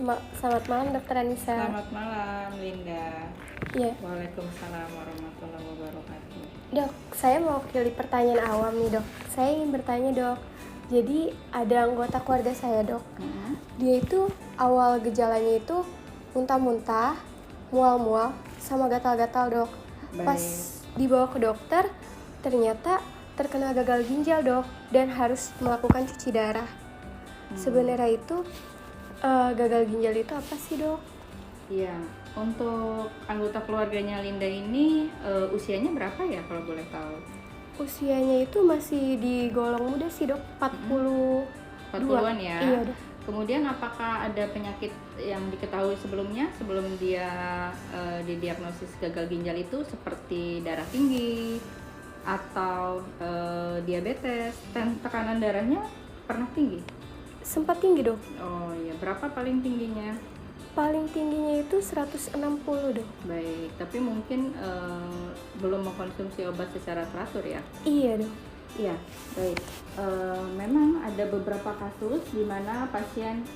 Selamat malam, Dokter Anissa. Selamat malam, Linda. Iya, Waalaikumsalam warahmatullahi wabarakatuh. Dok, saya mewakili pertanyaan awam nih, Dok. Saya ingin bertanya, Dok. Jadi, ada anggota keluarga saya, Dok. Dia itu awal gejalanya itu muntah-muntah, mual-mual, sama gatal-gatal, Dok. Baik. Pas dibawa ke dokter, ternyata terkena gagal ginjal, Dok, dan harus melakukan cuci darah. Sebenarnya itu gagal ginjal itu apa sih, Dok? Iya, untuk anggota keluarganya Linda ini usianya berapa ya kalau boleh tahu? Usianya itu masih di golong muda sih, Dok, 42. 40-an ya? Iya, Dok. Kemudian apakah ada penyakit yang diketahui sebelumnya sebelum dia didiagnosis gagal ginjal itu seperti darah tinggi atau diabetes dan tekanan darahnya pernah tinggi? Sempat tinggi, Dok. Oh iya, berapa paling tingginya? Paling tingginya itu 160, Dok. Baik, tapi mungkin belum mengkonsumsi obat secara teratur ya? Iya, Dok. Iya, baik. Memang ada beberapa kasus di mana pasien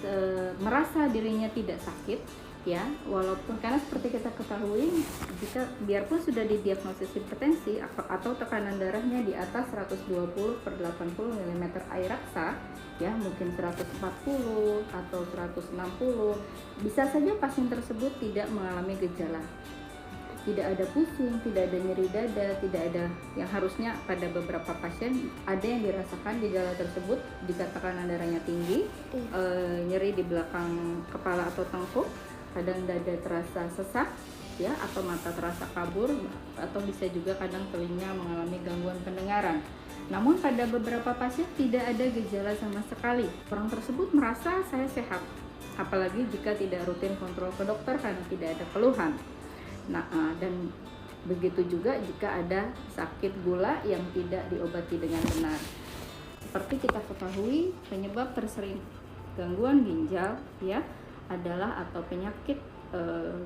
merasa dirinya tidak sakit, ya, walaupun karena seperti kita ketahui, jika biarpun sudah didiagnosis hipertensi atau tekanan darahnya di atas 120/80 mm air raksa, ya, mungkin 140 atau 160, bisa saja pasien tersebut tidak mengalami gejala. Tidak ada pusing, tidak ada nyeri dada, tidak ada yang harusnya pada beberapa pasien ada yang dirasakan gejala tersebut jika tekanan darahnya tinggi, nyeri di belakang kepala atau tengkuk, kadang dada terasa sesak, ya, atau mata terasa kabur, atau bisa juga kadang telinga mengalami gangguan pendengaran. Namun pada beberapa pasien tidak ada gejala sama sekali. Orang tersebut merasa saya sehat, apalagi jika tidak rutin kontrol ke dokter karena tidak ada keluhan. Nah, dan begitu juga jika ada sakit gula yang tidak diobati dengan benar. Seperti kita ketahui, penyebab tersering gangguan ginjal, ya, adalah atau penyakit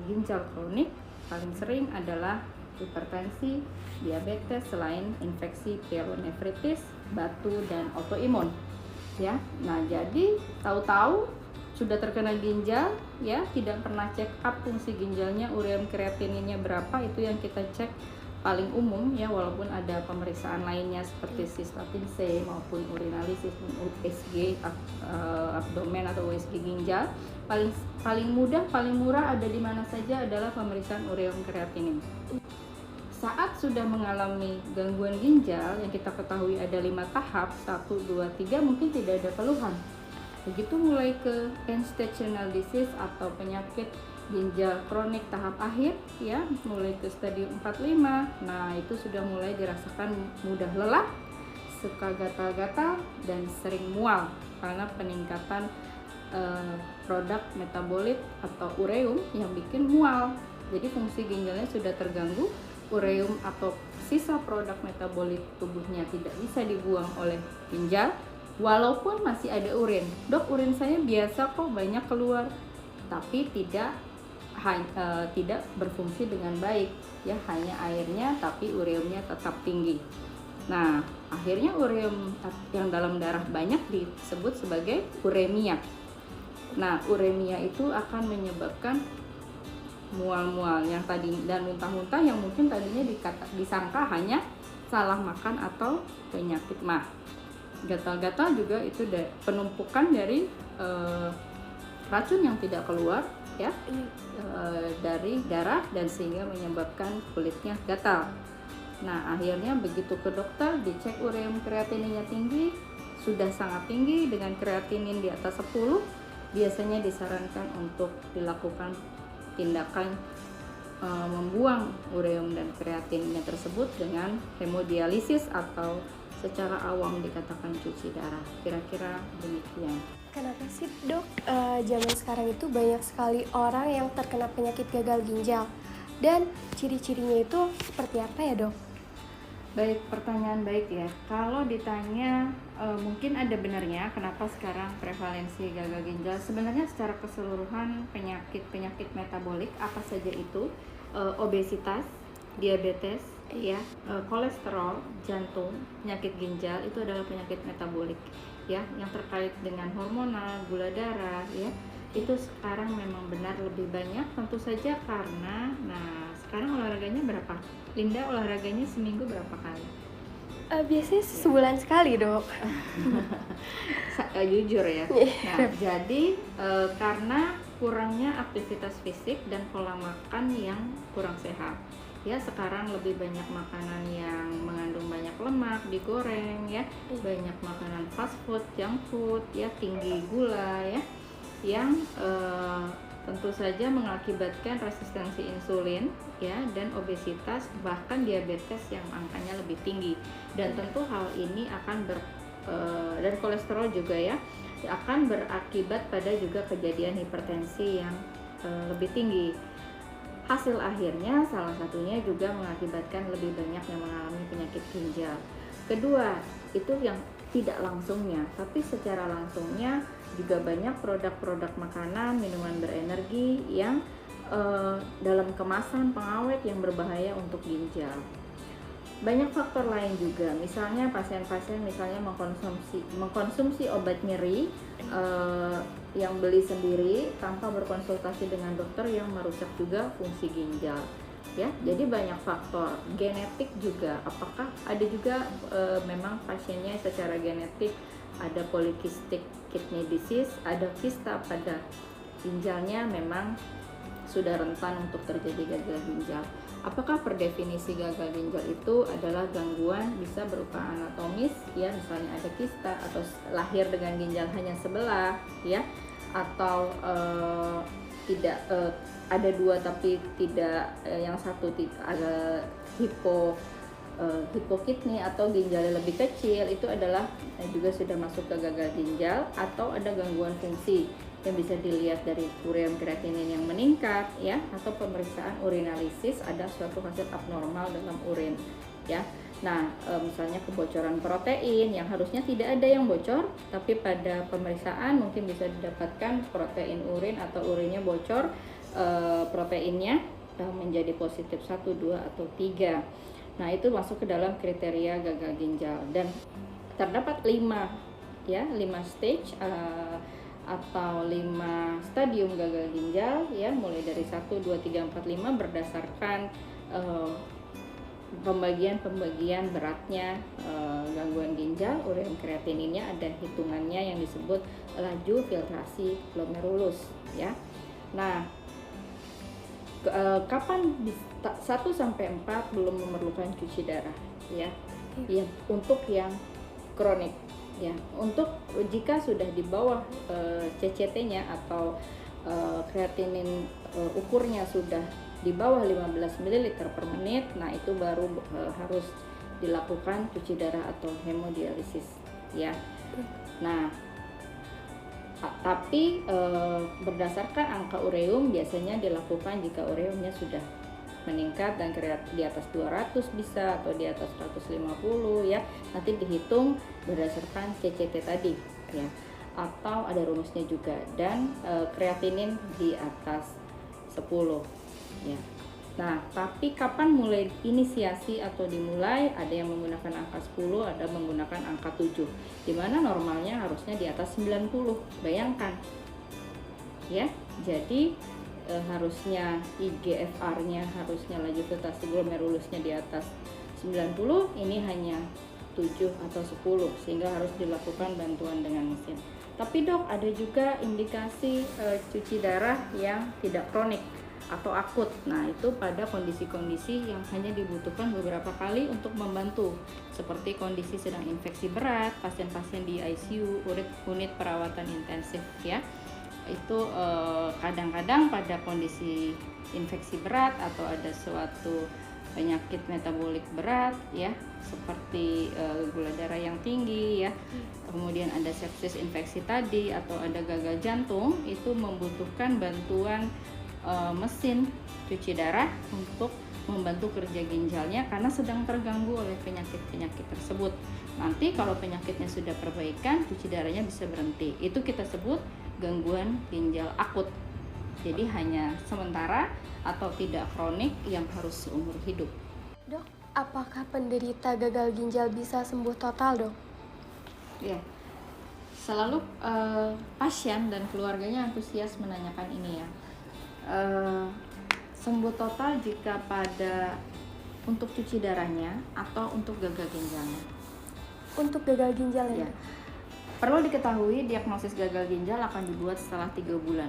ginjal kronik paling sering adalah hipertensi, diabetes, selain infeksi pyelonefritis, batu, dan autoimun, ya. Nah, jadi tahu-tahu sudah terkena ginjal, ya, tidak pernah check up fungsi ginjalnya, ureum kreatininnya berapa, itu yang kita cek paling umum, ya, walaupun ada pemeriksaan lainnya seperti cystatin C maupun urinalisis, USG abdomen atau USG ginjal. Paling mudah, paling murah ada di mana saja adalah pemeriksaan ureum kreatinin. Saat sudah mengalami gangguan ginjal yang kita ketahui ada 5 tahap, 1, 2, 3, mungkin tidak ada keluhan. Begitu mulai ke end-stage renal disease atau penyakit ginjal kronik tahap akhir, ya, mulai ke stadium 4-5, nah itu sudah mulai dirasakan mudah lelah, suka gatal-gatal, dan sering mual karena peningkatan produk metabolit atau ureum yang bikin mual. Jadi fungsi ginjalnya sudah terganggu, ureum atau sisa produk metabolit tubuhnya tidak bisa dibuang oleh ginjal, walaupun masih ada urin. Dok, urin saya biasa kok, banyak keluar, tapi tidak berfungsi dengan baik, ya, hanya airnya tapi ureumnya tetap tinggi. Nah, akhirnya ureum yang dalam darah banyak disebut sebagai uremia. Nah, uremia itu akan menyebabkan mual-mual yang tadi dan muntah-muntah yang mungkin tadinya disangka hanya salah makan atau penyakit mah. Gatal-gatal juga itu penumpukan dari racun yang tidak keluar, ya, dari darah, dan sehingga menyebabkan kulitnya gatal. Nah, akhirnya begitu ke dokter dicek ureum kreatininnya tinggi, sudah sangat tinggi dengan kreatinin di atas 10, biasanya disarankan untuk dilakukan tindakan membuang ureum dan kreatinnya tersebut dengan hemodialisis atau secara awam dikatakan cuci darah. Kira-kira demikian. Kenapa sih, Dok, zaman sekarang itu banyak sekali orang yang terkena penyakit gagal ginjal? Dan ciri-cirinya itu seperti apa ya, Dok? Baik, pertanyaan baik ya. Kalau ditanya mungkin ada benarnya kenapa sekarang prevalensi gagal ginjal, sebenarnya secara keseluruhan penyakit metabolik apa saja itu, obesitas, diabetes, ya, kolesterol, jantung, penyakit ginjal itu adalah penyakit metabolik, ya, yang terkait dengan hormonal, gula darah, ya, itu sekarang memang benar lebih banyak, tentu saja karena, nah sekarang olahraganya berapa? Linda olahraganya seminggu berapa kali? Biasanya sebulan sekali, Dok. Jujur ya. Iya. Nah, jadi karena kurangnya aktivitas fisik dan pola makan yang kurang sehat. Ya, sekarang lebih banyak makanan yang mengandung banyak lemak, digoreng ya, banyak makanan fast food, junk food ya, tinggi gula ya, yang tentu saja mengakibatkan resistensi insulin ya, dan obesitas, bahkan diabetes yang angkanya lebih tinggi. Dan tentu hal ini akan dan kolesterol juga ya, akan berakibat pada juga kejadian hipertensi yang lebih tinggi. Hasil akhirnya salah satunya juga mengakibatkan lebih banyak yang mengalami penyakit ginjal. Kedua, itu yang tidak langsungnya, tapi secara langsungnya juga banyak produk-produk makanan, minuman berenergi yang dalam kemasan pengawet yang berbahaya untuk ginjal. Banyak faktor lain juga, misalnya pasien-pasien misalnya mengkonsumsi obat nyeri yang beli sendiri tanpa berkonsultasi dengan dokter, yang merusak juga fungsi ginjal ya. Jadi banyak faktor, genetik juga, apakah ada juga memang pasiennya secara genetik ada polycystic kidney disease, ada kista pada ginjalnya, memang sudah rentan untuk terjadi gagal ginjal. Apakah per definisi gagal ginjal itu adalah gangguan bisa berupa anatomis ya, misalnya ada kista atau lahir dengan ginjal hanya sebelah ya, atau tidak ada dua tapi tidak yang satu ada hipokidney atau ginjalnya lebih kecil, itu adalah juga sudah masuk ke gagal ginjal. Atau ada gangguan fungsi yang bisa dilihat dari ureum kreatinin yang meningkat ya, atau pemeriksaan urinalisis, ada suatu hasil abnormal dalam urin ya. Nah, misalnya kebocoran protein yang harusnya tidak ada yang bocor, tapi pada pemeriksaan mungkin bisa didapatkan protein urin atau urinnya bocor, proteinnya menjadi positif 1, 2, atau 3. Nah, itu masuk ke dalam kriteria gagal ginjal. Dan terdapat 5 stage atau 5 stadium gagal ginjal ya, mulai dari 1, 2, 3, 4, 5 berdasarkan pembagian beratnya gangguan ginjal. Ureum kreatininnya ada hitungannya yang disebut laju filtrasi glomerulus ya. Nah, kapan 1 sampai 4 belum memerlukan cuci darah ya. Ya, untuk yang kronik ya. Untuk jika sudah di bawah CCT-nya atau kreatinin ukurnya sudah di bawah 15 ml per menit, nah itu baru harus dilakukan cuci darah atau hemodialisis ya. Nah, tapi berdasarkan angka ureum biasanya dilakukan jika ureumnya sudah meningkat dan di atas 200 bisa, atau di atas 150 ya. Nanti dihitung berdasarkan CCT tadi ya, atau ada rumusnya juga, dan kreatinin di atas 10 ya. Nah, tapi kapan mulai inisiasi atau dimulai? Ada yang menggunakan angka 10, ada menggunakan angka 7, dimana normalnya harusnya di atas 90. Bayangkan ya, jadi harusnya IGFR-nya, harusnya laju filtrasi glomerulusnya di atas 90, ini hanya 7 atau 10, sehingga harus dilakukan bantuan dengan mesin. Tapi dok, ada juga indikasi cuci darah yang tidak kronik atau akut. Nah, itu pada kondisi-kondisi yang hanya dibutuhkan beberapa kali untuk membantu, seperti kondisi sedang infeksi berat, pasien-pasien di ICU, unit perawatan intensif ya. Itu kadang-kadang pada kondisi infeksi berat atau ada suatu penyakit metabolik berat ya, seperti gula darah yang tinggi ya, kemudian ada sepsis infeksi tadi, atau ada gagal jantung, itu membutuhkan bantuan mesin cuci darah untuk membantu kerja ginjalnya karena sedang terganggu oleh penyakit-penyakit tersebut. Nanti kalau penyakitnya sudah perbaikan, cuci darahnya bisa berhenti. Itu kita sebut gangguan ginjal akut. Jadi hanya sementara atau tidak kronik yang harus seumur hidup. Dok, apakah penderita gagal ginjal bisa sembuh total, dok? Ya, selalu pasien dan keluarganya antusias menanyakan ini ya. Sembuh total jika pada untuk cuci darahnya atau untuk gagal ginjalnya? Untuk gagal ginjal ya. Ya. Perlu diketahui diagnosis gagal ginjal akan dibuat setelah 3 bulan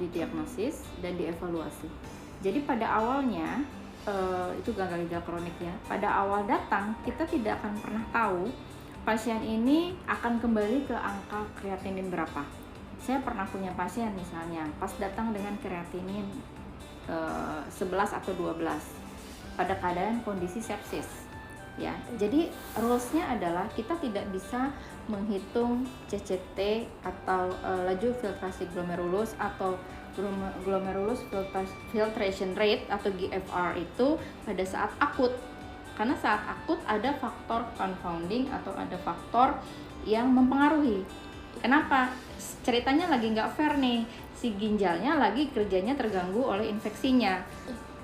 didiagnosis dan dievaluasi. Jadi pada awalnya itu gagal ginjal kronik ya. Pada awal datang kita tidak akan pernah tahu pasien ini akan kembali ke angka kreatinin berapa. Saya pernah punya pasien misalnya pas datang dengan kreatinin 11 atau 12 pada keadaan kondisi sepsis ya. Jadi rules-nya adalah kita tidak bisa menghitung CCT atau laju filtrasi glomerulus atau glomerulus filtration rate atau GFR itu pada saat akut, karena saat akut ada faktor confounding atau ada faktor yang mempengaruhi. Kenapa? Ceritanya lagi nggak fair nih, si ginjalnya lagi kerjanya terganggu oleh infeksinya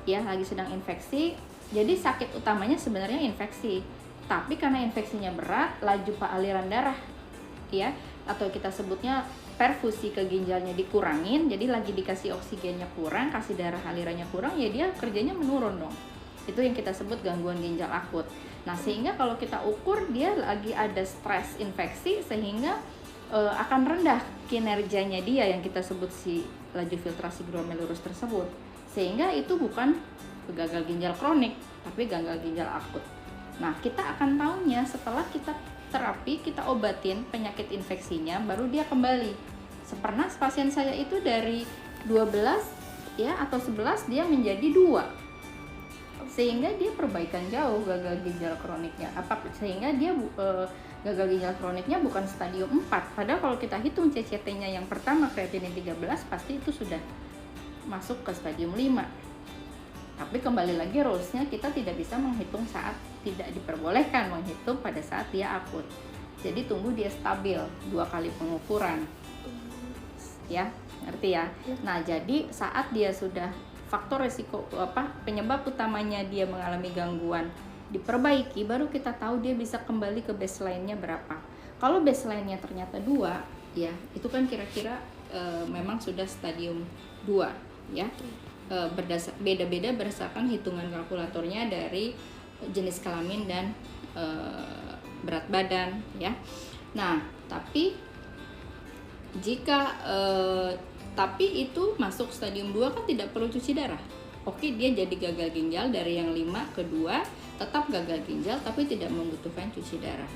ya, lagi sedang infeksi. Jadi sakit utamanya sebenarnya infeksi, tapi karena infeksinya berat, laju aliran darah ya, atau kita sebutnya perfusi ke ginjalnya dikurangin, jadi lagi dikasih oksigennya kurang, kasih darah alirannya kurang, ya dia kerjanya menurun dong. Itu yang kita sebut gangguan ginjal akut. Nah, sehingga kalau kita ukur dia lagi ada stres infeksi, sehingga akan rendah kinerjanya dia yang kita sebut si laju filtrasi glomerulus tersebut, sehingga itu bukan gagal ginjal kronik tapi gagal ginjal akut. Nah, kita akan tahunya setelah kita terapi, kita obatin penyakit infeksinya, baru dia kembali. Pernah pasien saya itu dari 12 ya atau 11 dia menjadi 2, sehingga dia perbaikan jauh gagal ginjal kroniknya. Sehingga dia gagal ginjal kroniknya bukan stadium 4. Padahal kalau kita hitung CCT-nya yang pertama kreatinin 13, pasti itu sudah masuk ke stadium 5. Tapi kembali lagi rules-nya kita tidak bisa menghitung saat, tidak diperbolehkan menghitung pada saat dia akut. Jadi tunggu dia stabil 2 kali pengukuran. Ya, ngerti ya? Nah, jadi saat dia sudah faktor resiko penyebab utamanya dia mengalami gangguan diperbaiki, baru kita tahu dia bisa kembali ke baseline-nya berapa. Kalau baseline-nya ternyata 2, ya itu kan kira-kira memang sudah stadium 2 ya. Beda-beda berdasarkan hitungan kalkulatornya dari jenis kelamin dan berat badan ya. Nah, tapi jika tapi itu masuk stadium 2 kan tidak perlu cuci darah. Oke, dia jadi gagal ginjal dari yang 5 ke 2, tetap gagal ginjal tapi tidak membutuhkan cuci darah.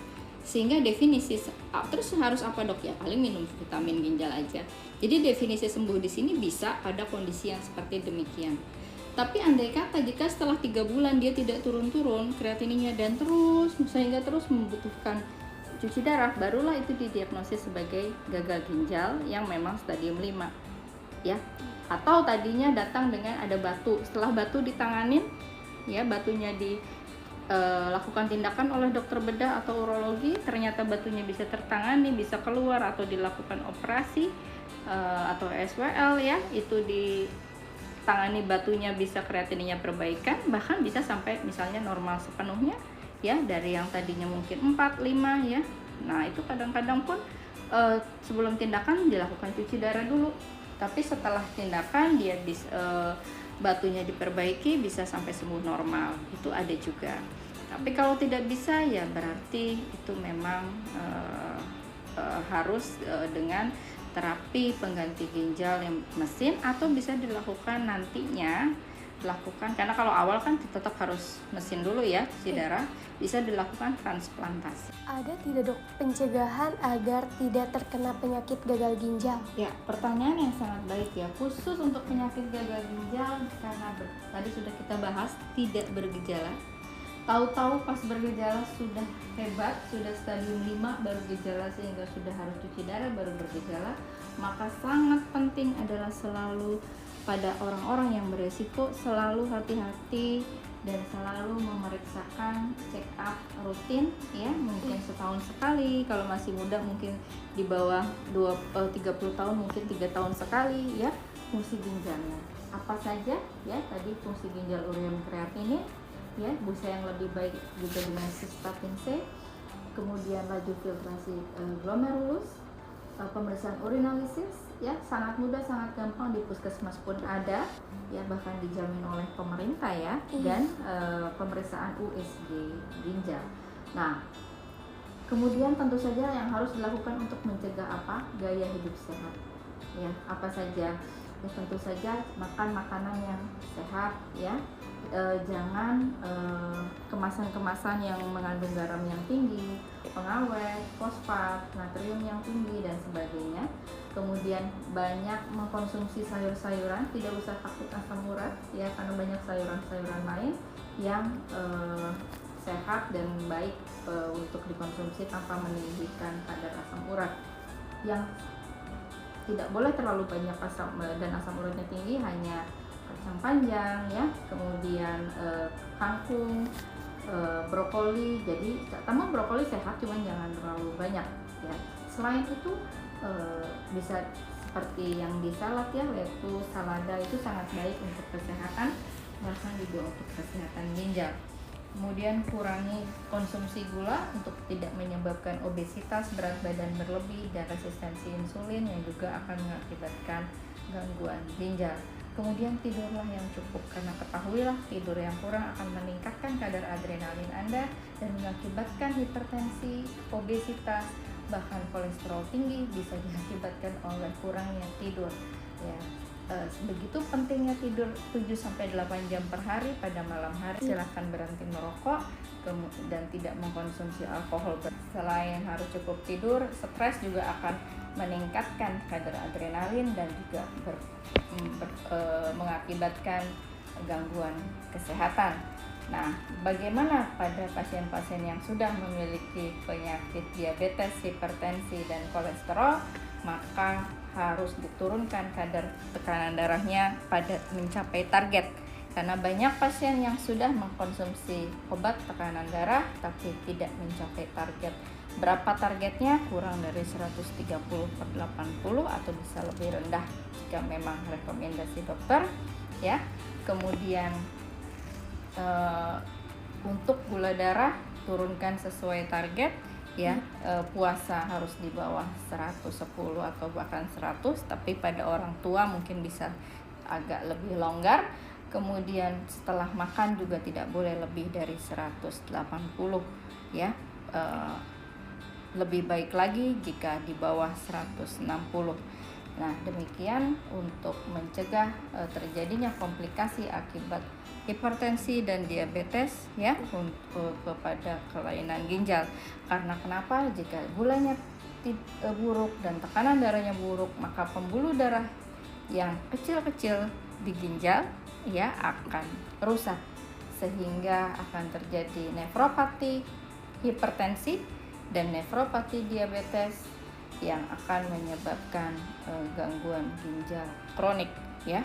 Sehingga definisi terus harus apa dok? Ya paling minum vitamin ginjal aja. Jadi definisi sembuh di sini bisa pada kondisi yang seperti demikian. Tapi andai kata jika setelah 3 bulan dia tidak turun-turun kreatininnya dan terus sehingga terus membutuhkan cuci darah, barulah itu didiagnosis sebagai gagal ginjal yang memang stadium 5 ya. Atau tadinya datang dengan ada batu, setelah batu ditanganin ya, batunya lakukan tindakan oleh dokter bedah atau urologi, ternyata batunya bisa tertangani, bisa keluar atau dilakukan operasi atau SWL ya, itu ditangani batunya, bisa kreatininnya perbaikan, bahkan bisa sampai misalnya normal sepenuhnya ya, dari yang tadinya mungkin 4, 5 ya. Nah, itu kadang-kadang pun sebelum tindakan dilakukan cuci darah dulu, tapi setelah tindakan dia batunya diperbaiki bisa sampai sembuh normal, itu ada juga. Tapi kalau tidak bisa ya berarti itu memang harus dengan terapi pengganti ginjal yang mesin, atau bisa dilakukan nantinya karena kalau awal kan tetap harus mesin dulu ya cuci darah, bisa dilakukan transplantasi. Ada tidak dok pencegahan agar tidak terkena penyakit gagal ginjal? Ya, pertanyaan yang sangat baik ya. Khusus untuk penyakit gagal ginjal, karena tadi sudah kita bahas tidak bergejala. Tahu-tahu pas bergejala sudah hebat, sudah stadium 5 baru gejala, sehingga sudah harus cuci darah baru bergejala. Maka sangat penting adalah selalu pada orang-orang yang beresiko selalu hati-hati dan selalu memeriksakan check up rutin ya, mungkin setahun sekali, kalau masih muda mungkin di bawah 30 tahun mungkin 3 tahun sekali ya, fungsi ginjalnya apa saja ya, tadi fungsi ginjal ureum kreatinin ya, busa yang lebih baik juga dengan cystatin C, kemudian laju filtrasi glomerulus pemeriksaan urinalisis ya, sangat mudah, sangat gampang, di puskesmas pun ada ya, bahkan dijamin oleh pemerintah ya. Dan pemeriksaan USG ginjal. Nah, kemudian tentu saja yang harus dilakukan untuk mencegah apa? Gaya hidup sehat ya. Apa saja? Ya, tentu saja makan makanan yang sehat ya. Jangan kemasan-kemasan yang mengandung garam yang tinggi, pengawet, fosfat, natrium yang tinggi dan sebagainya. Kemudian banyak mengkonsumsi sayur-sayuran, tidak usah takut asam urat ya, karena banyak sayuran-sayuran lain yang sehat dan baik untuk dikonsumsi tanpa meninggikan kadar asam urat. Yang tidak boleh terlalu banyak asam dan asam uratnya tinggi hanya kacang panjang ya, kemudian kangkung, brokoli. Jadi taman brokoli sehat, cuman jangan terlalu banyak ya. Selain itu bisa seperti yang di salad ya, lettuce, salada itu sangat baik untuk kesehatan, bahkan juga untuk kesehatan ginjal. Kemudian kurangi konsumsi gula untuk tidak menyebabkan obesitas, berat badan berlebih, dan resistensi insulin yang juga akan mengakibatkan gangguan ginjal. Kemudian tidurlah yang cukup, karena ketahuilah tidur yang kurang akan meningkatkan kadar adrenalin Anda dan mengakibatkan hipertensi, obesitas, bahkan kolesterol tinggi bisa diakibatkan oleh kurangnya tidur ya. Begitu pentingnya tidur 7-8 jam per hari. Pada malam hari silahkan berhenti merokok dan tidak mengkonsumsi alkohol. Selain harus cukup tidur, stres juga akan meningkatkan kadar adrenalin dan juga mengakibatkan gangguan kesehatan. Nah, bagaimana pada pasien-pasien yang sudah memiliki penyakit diabetes, hipertensi, dan kolesterol? Maka harus diturunkan kadar tekanan darahnya pada mencapai target. Karena banyak pasien yang sudah mengkonsumsi obat tekanan darah tapi tidak mencapai target. Berapa targetnya? Kurang dari 130/80 atau bisa lebih rendah jika memang rekomendasi dokter ya. Kemudian untuk gula darah turunkan sesuai target ya. Puasa harus di bawah 110 atau bahkan 100, tapi pada orang tua mungkin bisa agak lebih longgar. Kemudian setelah makan juga tidak boleh lebih dari 180 ya. Lebih baik lagi jika di bawah 160. Nah, demikian untuk mencegah terjadinya komplikasi akibat hipertensi dan diabetes ya, kepada kelainan ginjal. Karena kenapa? Jika gulanya buruk dan tekanan darahnya buruk, maka pembuluh darah yang kecil-kecil di ginjal ya akan rusak, sehingga akan terjadi nefropati, hipertensi, dan nefropati diabetes yang akan menyebabkan gangguan ginjal kronik ya.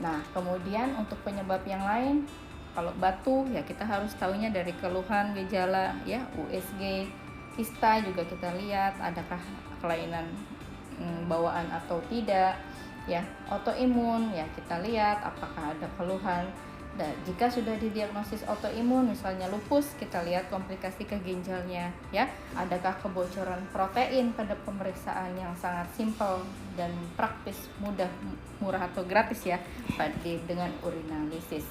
Nah, kemudian untuk penyebab yang lain, kalau batu ya kita harus tahunya dari keluhan gejala ya, USG, kista juga kita lihat adakah kelainan bawaan atau tidak ya. Autoimun ya kita lihat apakah ada keluhan. Dan jika sudah didiagnosis autoimun, misalnya lupus, kita lihat komplikasi ke ginjalnya ya. Adakah kebocoran protein pada pemeriksaan yang sangat simpel dan praktis, mudah, murah atau gratis ya, dengan urinalisis.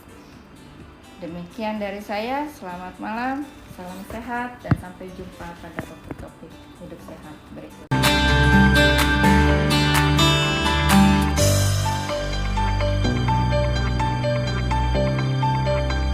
Demikian dari saya, selamat malam, salam sehat, dan sampai jumpa pada topik-topik